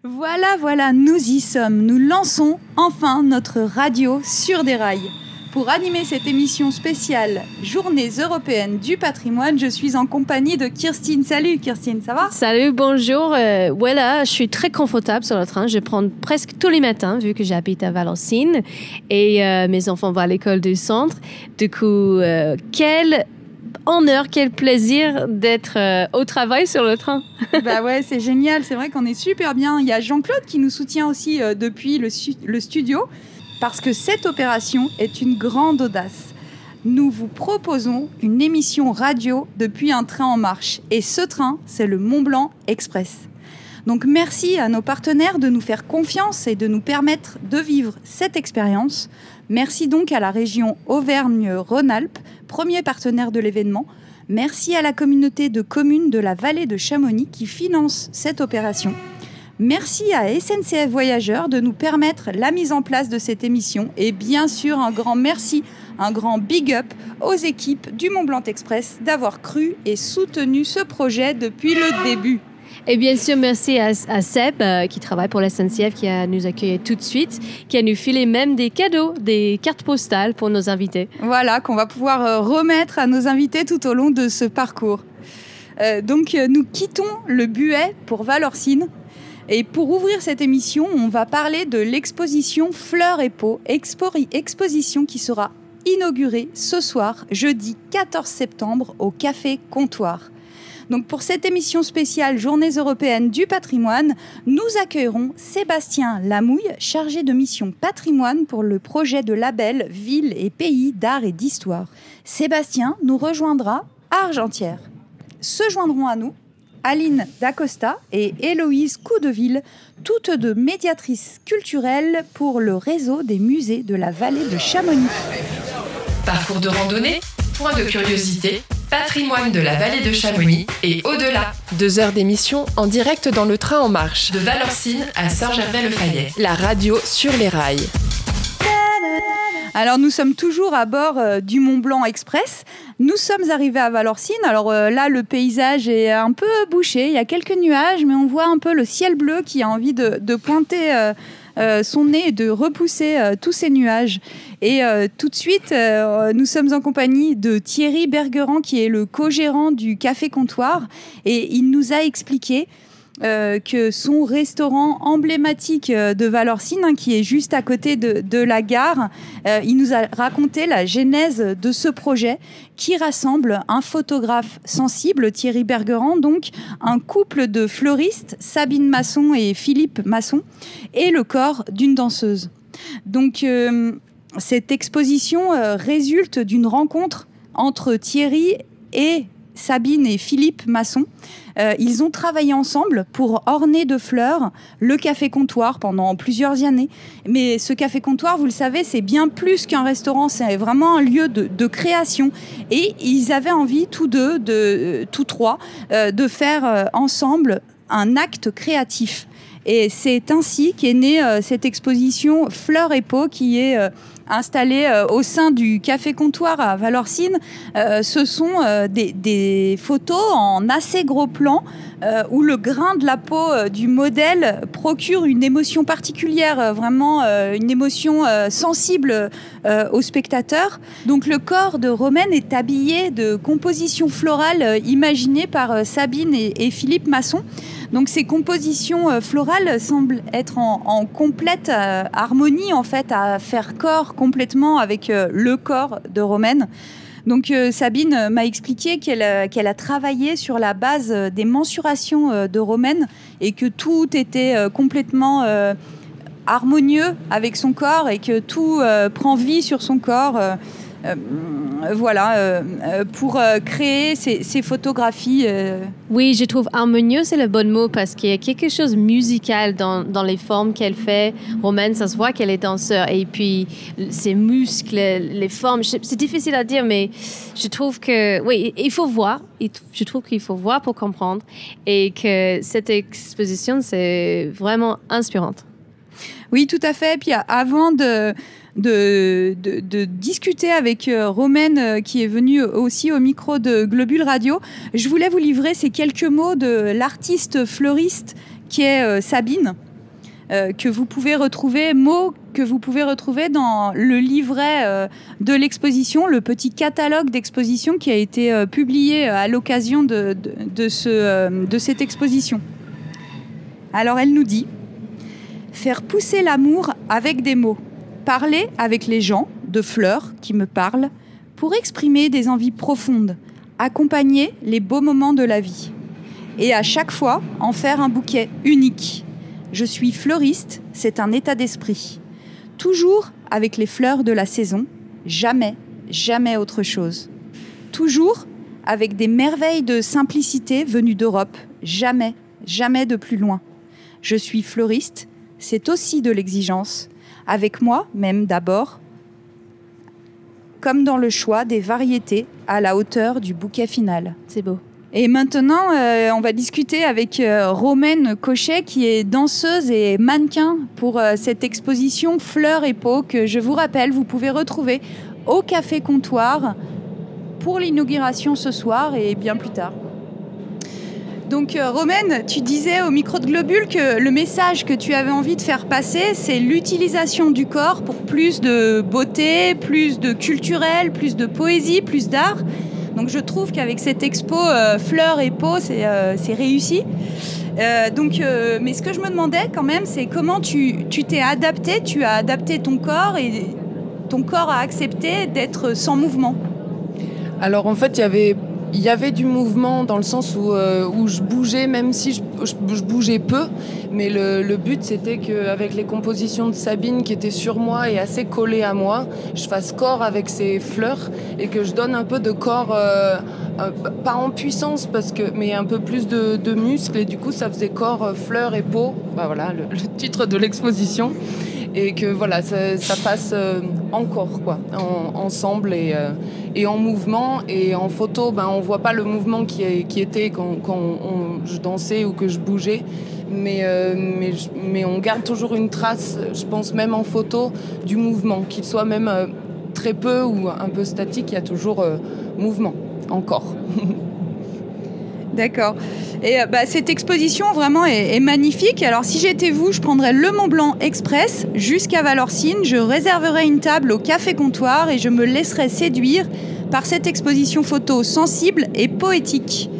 Voilà, nous y sommes. Nous lançons enfin notre radio sur des rails. Pour animer cette émission spéciale Journées européennes du patrimoine, je suis en compagnie de Kirstine. Salut Kirstine, ça va ? Salut, bonjour. Voilà, je suis très confortable sur le train. Je prends presque tous les matins vu que j'habite à Valenciennes et mes enfants vont à l'école du centre. Du coup, quel honneur, quel plaisir d'être au travail sur le train. Bah ouais, c'est génial. C'est vrai qu'on est super bien. Il y a Jean-Claude qui nous soutient aussi depuis le studio. Parce que cette opération est une grande audace. Nous vous proposons une émission radio depuis un train en marche. Et ce train, c'est le Mont-Blanc Express. Donc merci à nos partenaires de nous faire confiance et de nous permettre de vivre cette expérience. Merci donc à la région Auvergne-Rhône-Alpes, premier partenaire de l'événement. Merci à la communauté de communes de la vallée de Chamonix qui finance cette opération. Merci à SNCF Voyageurs de nous permettre la mise en place de cette émission et bien sûr un grand merci, un grand big up aux équipes du Mont-Blanc Express d'avoir cru et soutenu ce projet depuis le début. Et bien sûr, merci à Seb qui travaille pour la SNCF qui a nous accueilli tout de suite, qui a nous filé même des cadeaux, des cartes postales pour nos invités. Voilà, qu'on va pouvoir remettre à nos invités tout au long de ce parcours. Donc nous quittons le Buet pour Valenciennes. Et pour ouvrir cette émission, on va parler de l'exposition Fleurs et Peau, exposition qui sera inaugurée ce soir, jeudi 14 septembre, au Café Comptoir. Donc pour cette émission spéciale Journées européennes du patrimoine, nous accueillerons Sébastien Lamouille, chargé de mission patrimoine pour le projet de label Ville et Pays d'art et d'histoire. Sébastien nous rejoindra à Argentières. Se joindront à nous Aline Dacosta et Héloïse Coudeville, toutes deux médiatrices culturelles pour le réseau des musées de la vallée de Chamonix. Parcours de randonnée, point de curiosité, patrimoine de la vallée de Chamonix et au-delà. 2 heures d'émission en direct dans le train en marche. De Valenciennes à Saint-Gervais-le-Fayet. La radio sur les rails. Alors nous sommes toujours à bord du Mont-Blanc Express. Nous sommes arrivés à Valenciennes. Alors là, le paysage est un peu bouché. Il y a quelques nuages, mais on voit un peu le ciel bleu qui a envie de pointer son nez et de repousser tous ces nuages. Et tout de suite, nous sommes en compagnie de Thierry Bergerand, qui est le co-gérant du Café Comptoir. Et il nous a expliqué que son restaurant emblématique de Valenciennes, qui est juste à côté de la gare, il nous a raconté la genèse de ce projet qui rassemble un photographe sensible, Thierry Bergerand, donc un couple de fleuristes, Sabine Masson et Philippe Masson, et le corps d'une danseuse. Donc cette exposition résulte d'une rencontre entre Thierry et Sabine et Philippe Masson. Ils ont travaillé ensemble pour orner de fleurs le Café Comptoir pendant plusieurs années. Mais ce Café Comptoir, vous le savez, c'est bien plus qu'un restaurant, c'est vraiment un lieu de création. Et ils avaient envie, tous trois, de faire ensemble un acte créatif. Et c'est ainsi qu'est née cette exposition Fleurs et Peau qui est installée au sein du Café Comptoir à Valenciennes. Ce sont des photos en assez gros plan où le grain de la peau du modèle procure une émotion particulière, vraiment une émotion sensible au spectateur. Donc le corps de Romaine est habillé de compositions florales imaginées par Sabine et Philippe Masson. Donc ces compositions florales semblent être en complète harmonie, en fait, à faire corps complètement avec le corps de Romaine. Donc Sabine m'a expliqué qu'elle a travaillé sur la base des mensurations de Romaine et que tout était complètement harmonieux avec son corps et que tout prend vie sur son corps. Pour créer ces photographies. Oui, je trouve harmonieux, c'est le bon mot, parce qu'il y a quelque chose de musical dans les formes qu'elle fait. Romaine, ça se voit qu'elle est danseur. Et puis, ses muscles, les formes, c'est difficile à dire, mais je trouve que, oui, il faut voir. Je trouve qu'il faut voir pour comprendre. Et que cette exposition, c'est vraiment inspirante. Oui, tout à fait. Puis avant de discuter avec Romaine qui est venue aussi au micro de Globule Radio, je voulais vous livrer ces quelques mots de l'artiste fleuriste qui est Sabine. que vous pouvez retrouver, mots que vous pouvez retrouver dans le livret de l'exposition, le petit catalogue d'exposition qui a été publié à l'occasion de cette exposition. Alors elle nous dit « Faire pousser l'amour avec des mots, parler avec les gens, de fleurs qui me parlent, pour exprimer des envies profondes, accompagner les beaux moments de la vie. Et à chaque fois, en faire un bouquet unique. Je suis fleuriste, c'est un état d'esprit. Toujours avec les fleurs de la saison, jamais, jamais autre chose. Toujours avec des merveilles de simplicité venues d'Europe, jamais, jamais de plus loin. Je suis fleuriste, c'est aussi de l'exigence. Avec moi, même d'abord, comme dans le choix des variétés à la hauteur du bouquet final. » C'est beau. Et maintenant, on va discuter avec Romaine Cochet, qui est danseuse et mannequin pour cette exposition Fleurs et Peau, que je vous rappelle, vous pouvez retrouver au Café Comptoir pour l'inauguration ce soir et bien plus tard. Donc Romaine, tu disais au micro de Globule que le message que tu avais envie de faire passer, c'est l'utilisation du corps pour plus de beauté, plus de culturel, plus de poésie, plus d'art. Donc je trouve qu'avec cette expo Fleurs et Peau, c'est réussi. Mais ce que je me demandais quand même, c'est comment tu t'es adapté, tu as adapté ton corps et ton corps a accepté d'être sans mouvement. Alors en fait, il y avait du mouvement dans le sens où je bougeais, même si je bougeais peu. Mais le but, c'était qu'avec les compositions de Sabine qui étaient sur moi et assez collées à moi, je fasse corps avec ces fleurs et que je donne un peu de corps, pas en puissance, mais un peu plus de muscles. Et du coup, ça faisait corps, fleurs et peau. Bah voilà, le titre de l'exposition. Et que voilà, ça passe encore quoi, ensemble et en mouvement. Et en photo, on voit pas le mouvement qui était quand je dansais ou que je bougeais, mais on garde toujours une trace, je pense même en photo, du mouvement, qu'il soit même très peu ou un peu statique, il y a toujours mouvement, encore. D'accord. Et cette exposition vraiment est magnifique. Alors si j'étais vous, je prendrais le Mont Blanc Express jusqu'à Valorcine. Je réserverais une table au Café Comptoir et je me laisserais séduire par cette exposition photo sensible et poétique.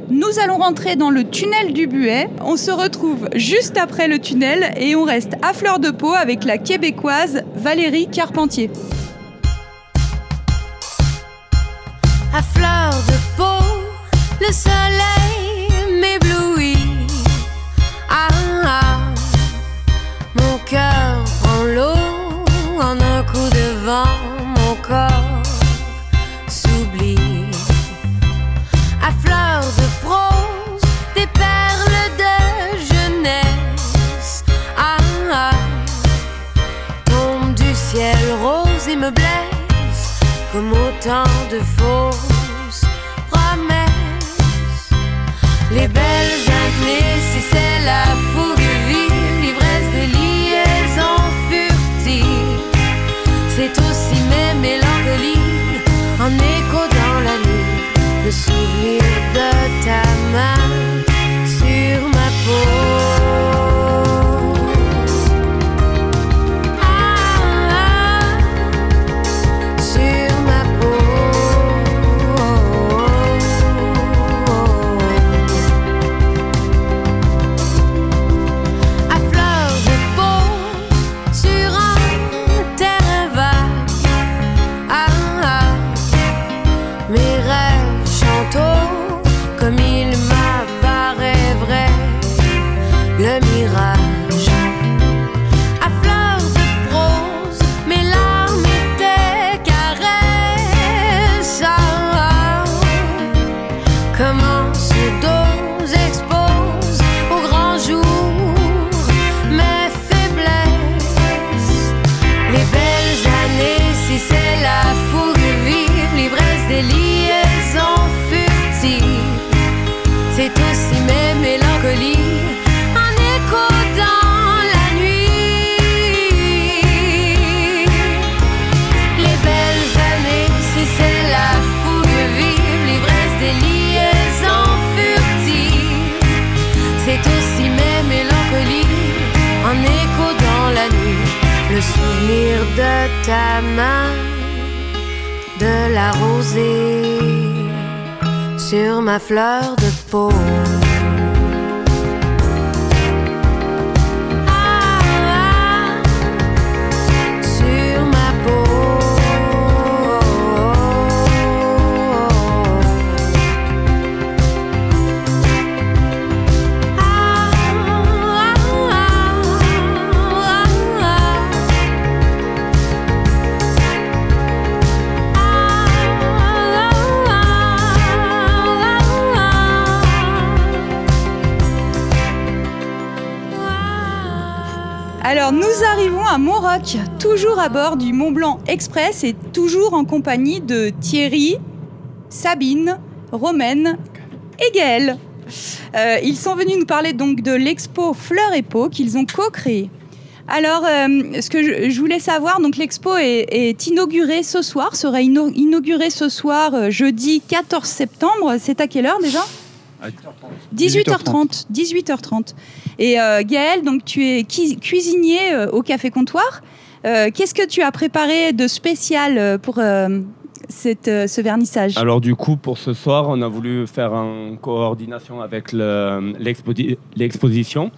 Nous allons rentrer dans le tunnel du Buet. On se retrouve juste après le tunnel et on reste à Fleur de Peau avec la Québécoise Valérie Carpentier. À Fleur de Peau, le soleil m'éblouit. Ah, ah, mon cœur prend l'eau en un coup de vent, mon corps s'oublie. À Fleur de prose, des perles de jeunesse. Ah, ah, tombent du ciel rose et me blesse comme autant de fausses promesses. Les belles années, si c'est la fougue vive, l'ivresse des liaisons furtives, c'est aussi mes mélancolies, en écho dans la nuit, le souvenir de ta main sur ma peau. Comme il m'apparaît vrai, le mirage. À fleur de prose, mes larmes étaient caresses. Ah, comment ce dos expose au grand jour mes faiblesses. Les belles années, si c'est la fougue vive, l'ivresse des liaisons furtives, c'est aussi mes mélancolies, en écho dans de ta main de la rosée sur ma fleur de peau. Sur ma peau. Alors nous arrivons à Montroc, toujours à bord du Mont Blanc Express et toujours en compagnie de Thierry, Sabine, Romaine et Gaëlle. Ils sont venus nous parler donc de l'expo Fleurs et Peau qu'ils ont co-créée. Alors, ce que je voulais savoir, donc l'expo est inaugurée ce soir, sera inaugurée ce soir, jeudi 14 septembre. C'est à quelle heure déjà ? 18h30. Et Gaël, donc tu es cuisinier au Café Comptoir. Qu'est-ce que tu as préparé de spécial pour ce vernissage ? Alors du coup, pour ce soir, on a voulu faire en coordination avec l'exposition.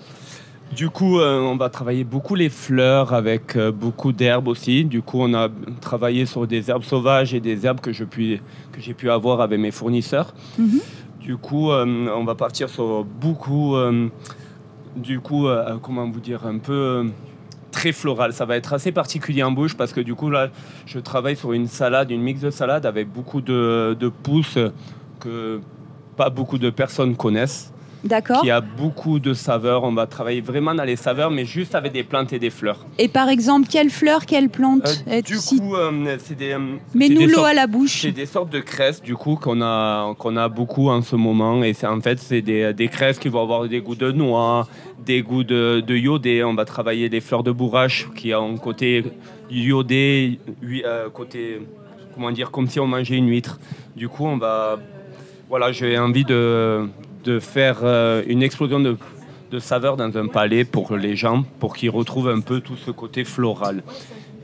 Du coup, on va travailler beaucoup les fleurs avec beaucoup d'herbes aussi. Du coup, on a travaillé sur des herbes sauvages et des herbes que j'ai pu avoir avec mes fournisseurs. Mm-hmm. Du coup, on va partir sur beaucoup, comment vous dire, un peu très floral. Ça va être assez particulier en bouche parce que du coup, là, je travaille sur une mix de salade avec beaucoup de pousses que pas beaucoup de personnes connaissent. D'accord. Qui a beaucoup de saveurs. On va travailler vraiment dans les saveurs, mais juste avec des plantes et des fleurs. Et par exemple, quelles fleurs, quelles plantes c'est des... Mets-nous l'eau à la bouche. C'est des sortes de crèses, du coup, qu'on a beaucoup en ce moment. Et c'est des crèses qui vont avoir des goûts de noix, des goûts de iodé. On va travailler des fleurs de bourrache qui ont un côté iodé, côté, comment dire, comme si on mangeait une huître. Du coup, j'ai envie de faire une explosion de saveurs dans un palais pour les gens, pour qu'ils retrouvent un peu tout ce côté floral.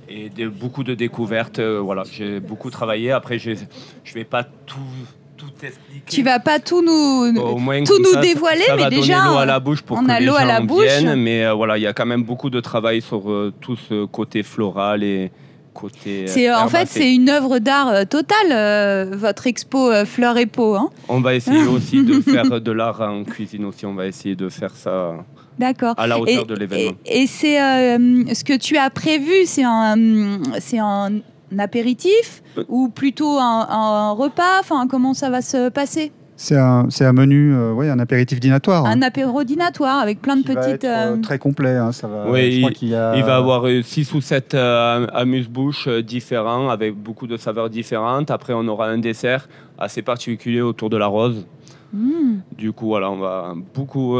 Et beaucoup de découvertes, j'ai beaucoup travaillé. Après, je ne vais pas tout expliquer. Tu ne vas pas tout nous dévoiler, ça mais va déjà, donner l'eau à la bouche pour on que a les l'eau gens à la bouche. Viennent. Mais il y a quand même beaucoup de travail sur tout ce côté floral et côté c'est une œuvre d'art totale, votre expo Fleurs et Peau. Hein. On va essayer aussi de faire de l'art en cuisine aussi. On va essayer de faire ça à la hauteur de l'événement. Et c'est ce que tu as prévu, c'est un apéritif ou plutôt un repas. Enfin, comment ça va se passer ? C'est un menu, un apéritif dînatoire. Un apéro dînatoire avec plein de petites... va être très complet. Hein, ça va, il va avoir 6 ou 7 amuse-bouches différents avec beaucoup de saveurs différentes. Après, on aura un dessert assez particulier autour de la rose. Du coup,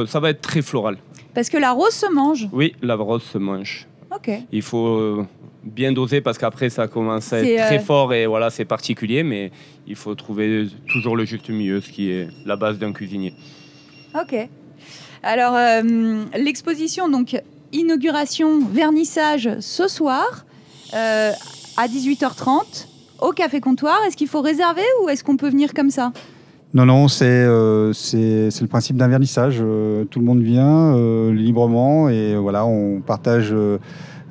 ça va être très floral. Parce que la rose se mange. Oui, la rose se mange. Ok. Il faut bien doser parce qu'après ça commence à être très fort et c'est particulier, mais il faut trouver toujours le juste milieu, ce qui est la base d'un cuisinier. Ok. Alors l'exposition, donc inauguration, vernissage ce soir à 18h30 au Café Comptoir. Est-ce qu'il faut réserver ou est-ce qu'on peut venir comme ça ? Non, c'est le principe d'un vernissage. Tout le monde vient librement et on partage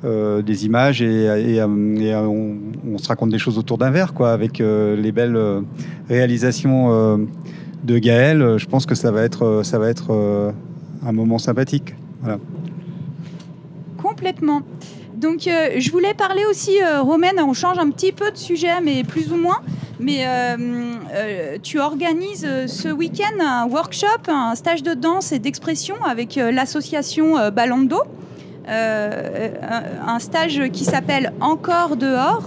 des images et on se raconte des choses autour d'un verre, avec les belles réalisations de Gaël. Je pense que ça va être un moment sympathique. Voilà. Complètement. Donc, je voulais parler aussi, Romaine, on change un petit peu de sujet, mais plus ou moins. Mais tu organises ce week-end un workshop, un stage de danse et d'expression avec l'association Ballon d'eau. Un stage qui s'appelle Encore dehors.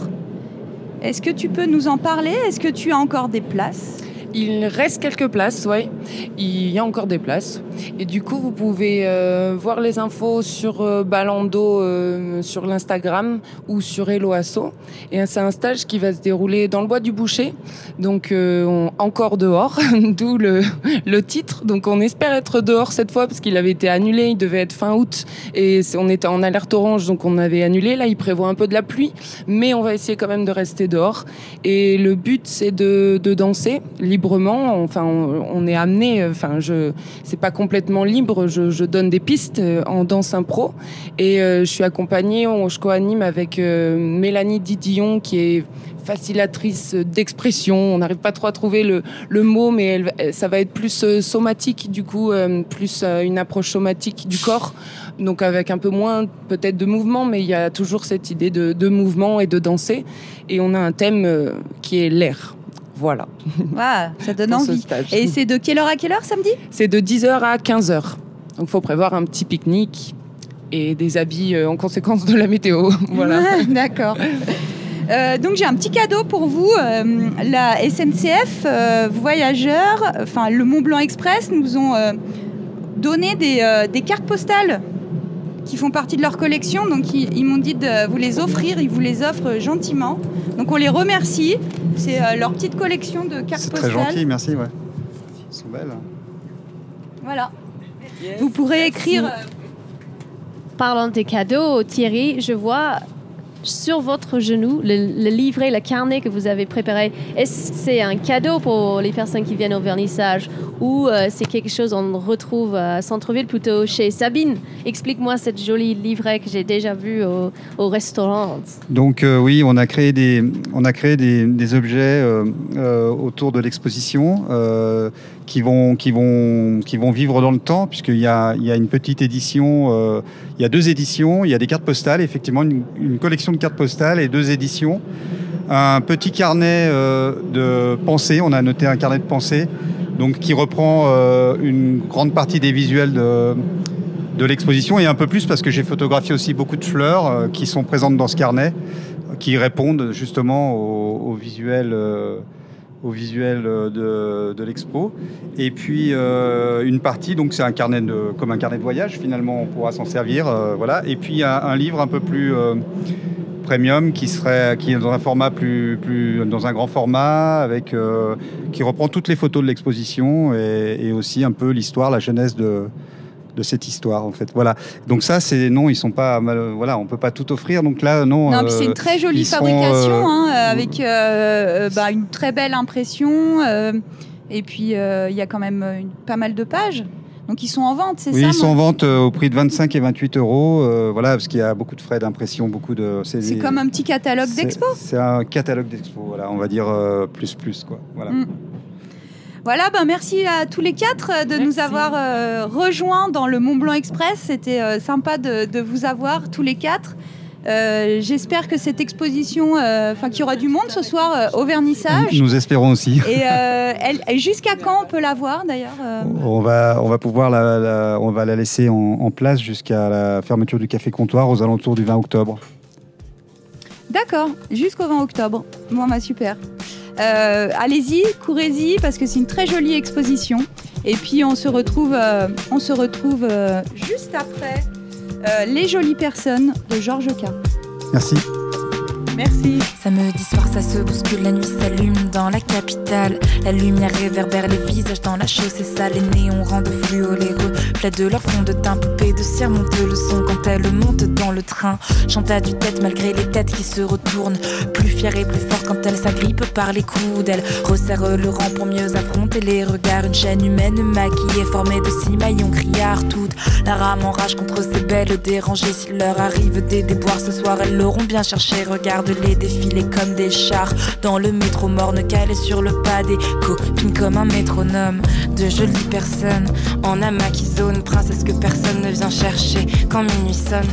Est-ce que tu peux nous en parler ? Est-ce que tu as encore des places ? Il reste quelques places, ouais. Il y a encore des places. Et du coup, vous pouvez voir les infos sur Balando sur l'Instagram ou sur Hello Asso. Et c'est un stage qui va se dérouler dans le bois du Boucher, donc encore dehors, d'où le titre. Donc on espère être dehors cette fois parce qu'il avait été annulé, il devait être fin août et on était en alerte orange, donc on avait annulé. Là, il prévoit un peu de la pluie, mais on va essayer quand même de rester dehors. Et le but, c'est de danser librement. Enfin, on est amené. Enfin, c'est pas complètement libre. Je donne des pistes en danse impro et je suis accompagnée. Je co-anime avec Mélanie Didillon, qui est facilitatrice d'expression. On n'arrive pas trop à trouver le mot, mais ça va être plus somatique, du coup, plus une approche somatique du corps. Donc avec un peu moins peut-être de mouvement, mais il y a toujours cette idée de mouvement et de danser. Et on a un thème qui est l'air. Voilà. Wow, ça donne envie. Et c'est de quelle heure à quelle heure samedi ? C'est de 10h à 15h. Donc il faut prévoir un petit pique-nique et des habits en conséquence de la météo. Voilà. D'accord. Donc j'ai un petit cadeau pour vous. La SNCF Voyageurs, enfin le Mont Blanc Express nous ont donné des cartes postales qui font partie de leur collection. Donc ils m'ont dit de vous les offrir, ils vous les offrent gentiment. Donc on les remercie. C'est leur petite collection de cartes postales. C'est très gentil, merci. Ouais. Elles sont belles. Voilà. Yes, vous pourrez écrire... Parlant des cadeaux, Thierry, je vois sur votre genou le livret, le carnet que vous avez préparé. Est-ce que c'est un cadeau pour les personnes qui viennent au vernissage ou c'est quelque chose qu'on retrouve à Centre-Ville, plutôt chez Sabine? Explique-moi cette jolie livret que j'ai déjà vu au restaurant. Donc oui, on a créé des objets autour de l'exposition qui vont vivre dans le temps, puisqu'il y a une petite édition, il y a 2 éditions, il y a des cartes postales, effectivement une collection de cartes postales et 2 éditions. Un petit carnet de pensée, on a noté un carnet de pensée, donc qui reprend une grande partie des visuels de l'exposition et un peu plus parce que j'ai photographié aussi beaucoup de fleurs qui sont présentes dans ce carnet, qui répondent justement aux visuels de l'expo. Et puis une partie, donc c'est un carnet comme un carnet de voyage, finalement on pourra s'en servir, voilà. Et puis un livre un peu plus premium qui est dans un format dans un grand format avec qui reprend toutes les photos de l'exposition et aussi un peu l'histoire, la genèse de cette histoire en fait. Voilà. Donc ça ils sont pas voilà, on peut pas tout offrir. Donc là non. Non, puis c'est une très jolie fabrication avec une très belle impression et puis il y a quand même pas mal de pages. Donc ils sont en vente, c'est ça? Oui, ils sont en vente au prix de 25 et 28 €. Voilà, parce qu'il y a beaucoup de frais d'impression, C'est comme un petit catalogue d'expo. C'est un catalogue d'expo, voilà, on va dire plus quoi. Voilà. Voilà, merci à tous les 4 de nous avoir rejoints dans le Mont Blanc Express. C'était sympa de vous avoir tous les 4. J'espère que cette exposition, qu'il y aura du monde ce soir au vernissage. Nous espérons aussi. Et jusqu'à quand on peut la voir d'ailleurs On va pouvoir on va la laisser en place jusqu'à la fermeture du Café Comptoir aux alentours du 20 octobre. D'accord, jusqu'au 20 octobre. Bon, super. Allez-y, courez-y parce que c'est une très jolie exposition. Et puis on se retrouve juste après Les Jolies Personnes de Georges K. Merci. Merci. Samedi soir, ça se bouscule, la nuit s'allume dans la capitale. La lumière réverbère les visages dans la chaussée sale. Les néons rendent fluo les reflets de leur fond de teint. Poupée de cire monte le son quand elle monte dans le train. Chante à tue-tête malgré les têtes qui se retournent. Plus fière et plus forte quand elle s'agrippe par les coudes. Elle resserre le rang pour mieux affronter les regards. Une chaîne humaine maquillée formée de 6 maillons criards. Toute la rame en rage contre ces belles dérangées. S'il leur arrive des déboires ce soir, elles l'auront bien cherché. Regarde-les défiler comme des chars dans le métro morne calé sur le pas des copines comme un métronome. De jolies personnes en amas qui zone, princesse que personne ne vient chercher quand minuit sonne.